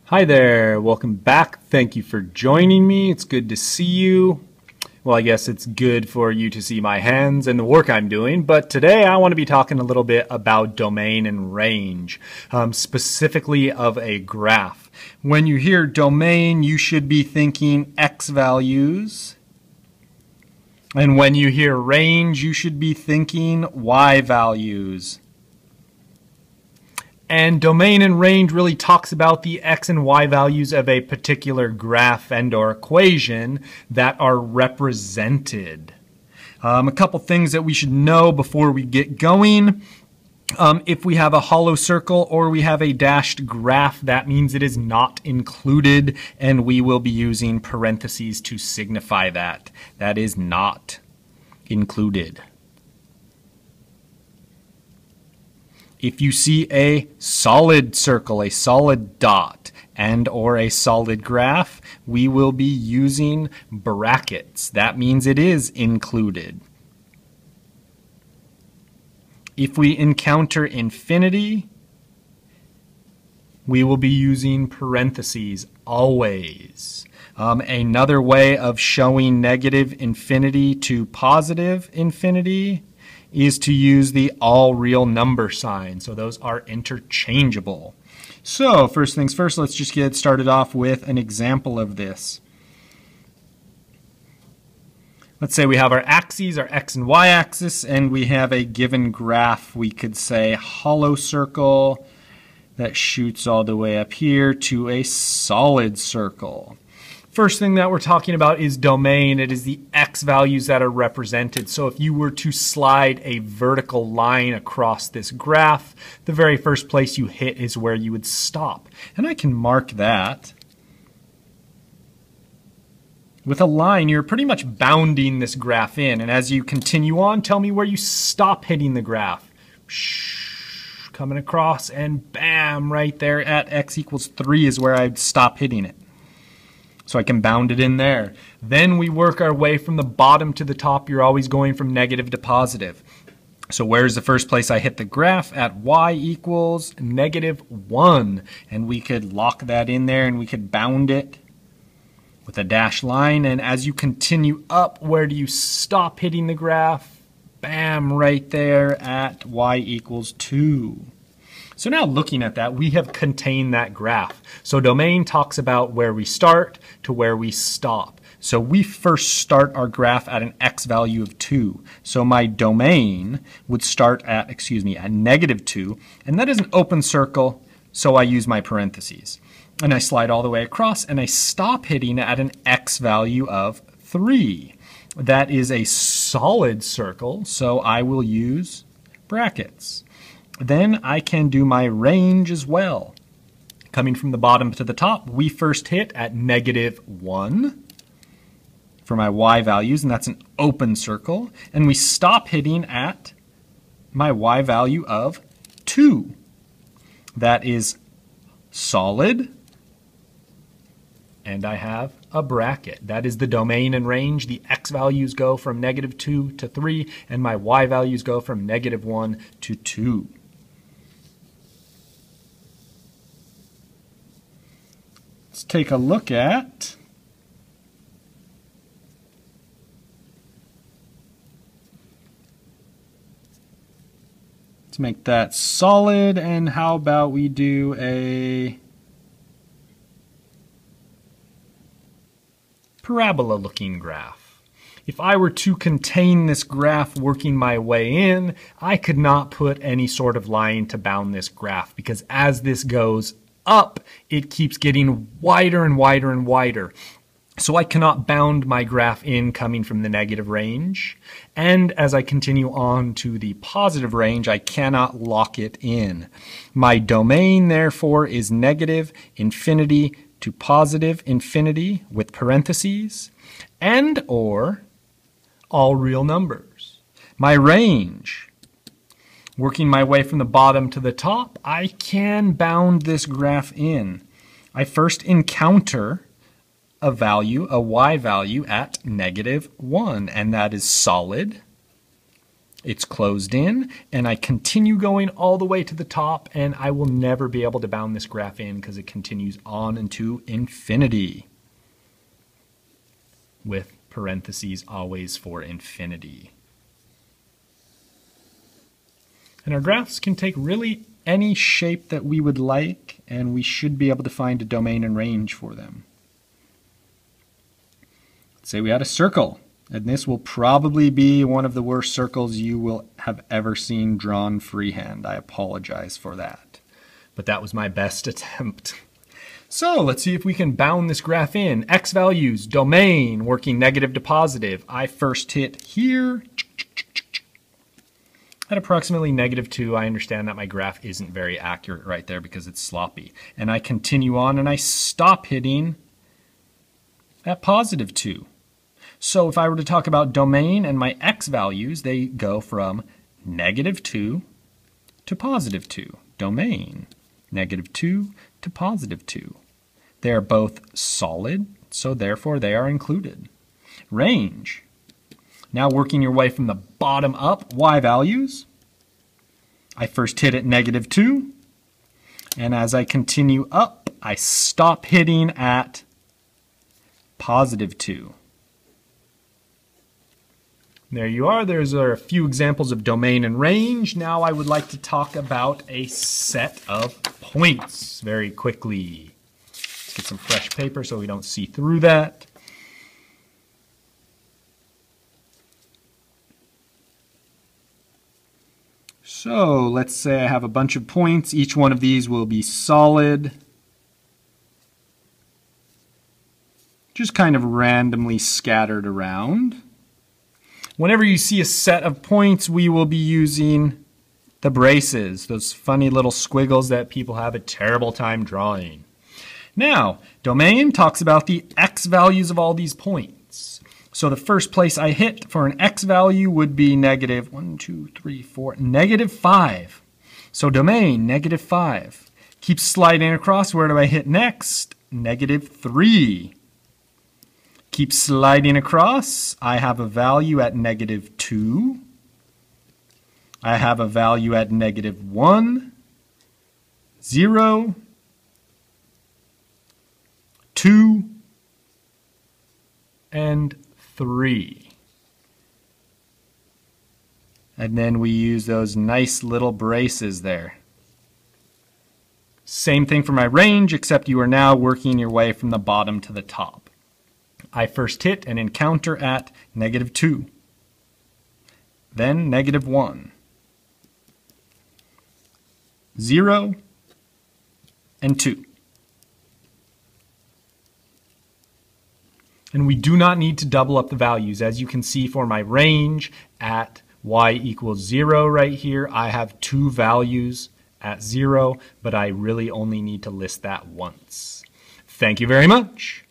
Hi there, welcome back. Thank you for joining me. It's good to see you. Well, I guess it's good for you to see my hands and the work I'm doing, but today I want to be talking a little bit about domain and range, specifically of a graph. When you hear domain, you should be thinking x values. And when you hear range, you should be thinking y values. And domain and range really talks about the x and y values of a particular graph and or equation that are represented. A couple things that we should know before we get going. If we have a hollow circle or we have a dashed graph, that means it is not included, and we will be using parentheses to signify that. That is not included. If you see a solid circle, a solid dot, and or a solid graph, we will be using brackets. That means it is included. If we encounter infinity, we will be using parentheses always. Another way of showing negative infinity to positive infinity is to use the all real number sign. So those are interchangeable. So first things first, let's just get started off with an example of this. Let's say we have our axes, our x and y axis, and we have a given graph. We could say hollow circle that shoots all the way up here to a solid circle. First thing that we're talking about is domain. It is the x values that are represented. So if you were to slide a vertical line across this graph, the very first place you hit is where you would stop. And I can mark that. With a line, you're pretty much bounding this graph in. And as you continue on, tell me where you stop hitting the graph. Coming across, and bam, right there at x equals 3 is where I'd stop hitting it. So I can bound it in there. Then we work our way from the bottom to the top. You're always going from negative to positive. So where's the first place I hit the graph? At y equals -1. And we could lock that in there and we could bound it with a dashed line. And as you continue up, where do you stop hitting the graph? Bam, right there at y equals 2. So now looking at that, we have contained that graph. So domain talks about where we start to where we stop. So we first start our graph at an x value of 2. So my domain would start at, at -2. And that is an open circle, so I use my parentheses. And I slide all the way across, and I stop hitting at an x value of 3. That is a solid circle, so I will use brackets. Then I can do my range as well. Coming from the bottom to the top, we first hit at -1 for my y values, and that's an open circle. And we stop hitting at my y value of 2. That is solid, and I have a bracket. That is the domain and range. The x values go from -2 to 3, and my y values go from -1 to 2. Let's take a look at let's make that solid, and how about we do a parabola looking graph. If I were to contain this graph working my way in, I could not put any sort of line to bound this graph, because as this goes up, it keeps getting wider and wider and wider. So I cannot bound my graph in coming from the negative range. And as I continue on to the positive range, I cannot lock it in. My domain, therefore, is negative infinity to positive infinity with parentheses and or all real numbers. My range, working my way from the bottom to the top, I can bound this graph in. I first encounter a value, a y value at -1, and that is solid. It's closed in, and I continue going all the way to the top, and I will never be able to bound this graph in because it continues on into infinity, with parentheses always for infinity. And our graphs can take really any shape that we would like, and we should be able to find a domain and range for them. Let's say we had a circle, and this will probably be one of the worst circles you will have ever seen drawn freehand. I apologize for that, but that was my best attempt. So let's see if we can bound this graph in. X values, domain, working negative to positive. I first hit here at approximately -2. I understand that my graph isn't very accurate right there because it's sloppy. And I continue on and I stop hitting at +2. So if I were to talk about domain and my X values, they go from -2 to +2. Domain, -2 to +2. They are both solid, so therefore they are included. Range. Now working your way from the bottom up, Y values. I first hit at -2, and as I continue up, I stop hitting at +2. There you are. There's a few examples of domain and range. Now I would like to talk about a set of points very quickly. Let's get some fresh paper so we don't see through that. So let's say I have a bunch of points. Each one of these will be solid. Just kind of randomly scattered around. Whenever you see a set of points, we will be using the braces, those funny little squiggles that people have a terrible time drawing. Now, domain talks about the X values of all these points. So the first place I hit for an X value would be -5. So domain, -5. Keep sliding across. Where do I hit next? -3. Keep sliding across. I have a value at -2. I have a value at -1, 0, 2, and 3. And then we use those nice little braces there. Same thing for my range, except you are now working your way from the bottom to the top. I first hit an encounter at -2, then -1, 0, and 2. And we do not need to double up the values. As you can see for my range at y equals 0 right here, I have 2 values at 0, but I really only need to list that once. Thank you very much.